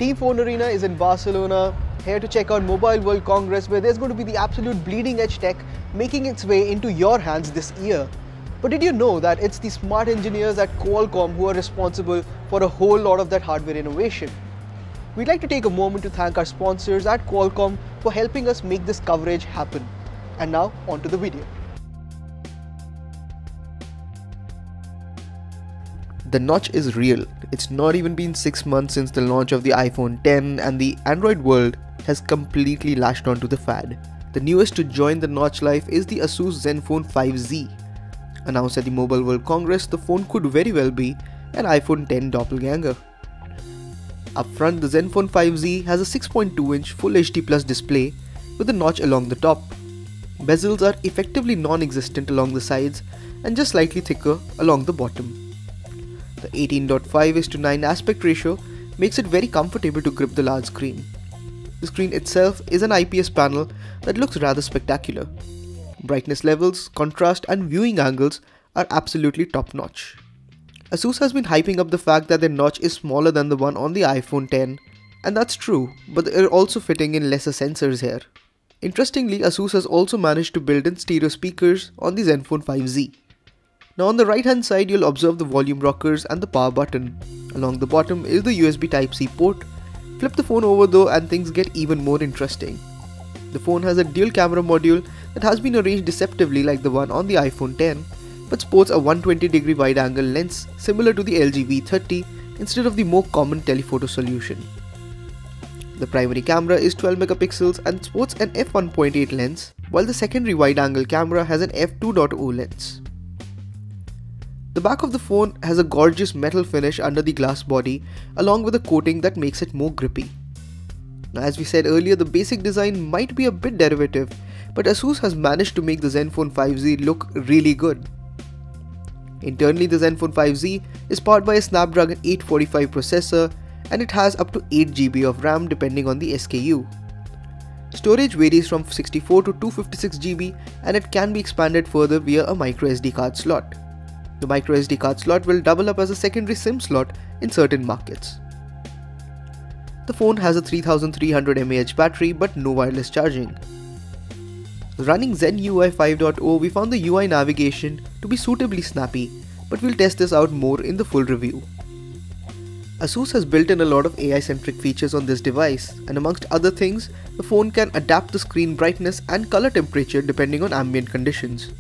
Team FoneArena is in Barcelona, here to check out Mobile World Congress, where there's going to be the absolute bleeding edge tech making its way into your hands this year. But did you know that it's the smart engineers at Qualcomm who are responsible for a whole lot of that hardware innovation? We'd like to take a moment to thank our sponsors at Qualcomm for helping us make this coverage happen. And now, on to the video. The notch is real. It's not even been 6 months since the launch of the iPhone X, and the Android world has completely latched onto the fad. The newest to join the notch life is the ASUS Zenfone 5Z. Announced at the Mobile World Congress, the phone could very well be an iPhone X doppelganger. Up front, the Zenfone 5Z has a 6.2-inch Full HD Plus display with a notch along the top. Bezels are effectively non-existent along the sides and just slightly thicker along the bottom. The 18:5:9 aspect ratio makes it very comfortable to grip the large screen. The screen itself is an IPS panel that looks rather spectacular. Brightness levels, contrast and viewing angles are absolutely top-notch. ASUS has been hyping up the fact that their notch is smaller than the one on the iPhone X, and that's true, but they're also fitting in lesser sensors here. Interestingly, ASUS has also managed to build in stereo speakers on the Zenfone 5Z. Now on the right hand side, you'll observe the volume rockers and the power button. Along the bottom is the USB Type-C port. Flip the phone over though and things get even more interesting. The phone has a dual camera module that has been arranged deceptively like the one on the iPhone X, but sports a 120-degree wide-angle lens similar to the LG V30 instead of the more common telephoto solution. The primary camera is 12 megapixels and sports an f1.8 lens, while the secondary wide-angle camera has an f2.0 lens. The back of the phone has a gorgeous metal finish under the glass body along with a coating that makes it more grippy. Now, as we said earlier, the basic design might be a bit derivative, but ASUS has managed to make the Zenfone 5Z look really good. Internally, the Zenfone 5Z is powered by a Snapdragon 845 processor and it has up to 8 GB of RAM depending on the SKU. Storage varies from 64 to 256 GB and it can be expanded further via a microSD card slot. The microSD card slot will double up as a secondary SIM slot in certain markets. The phone has a 3300 mAh battery but no wireless charging. Running Zen UI 5.0, we found the UI navigation to be suitably snappy, but we'll test this out more in the full review. ASUS has built in a lot of AI-centric features on this device, and amongst other things, the phone can adapt the screen brightness and color temperature depending on ambient conditions.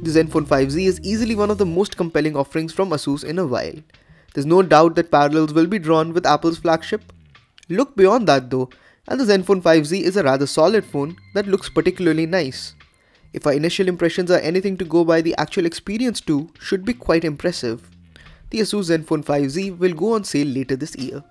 The Zenfone 5Z is easily one of the most compelling offerings from ASUS in a while. There's no doubt that parallels will be drawn with Apple's flagship. Look beyond that though, and the Zenfone 5Z is a rather solid phone that looks particularly nice. If our initial impressions are anything to go by, the actual experience too should be quite impressive. The ASUS Zenfone 5Z will go on sale later this year.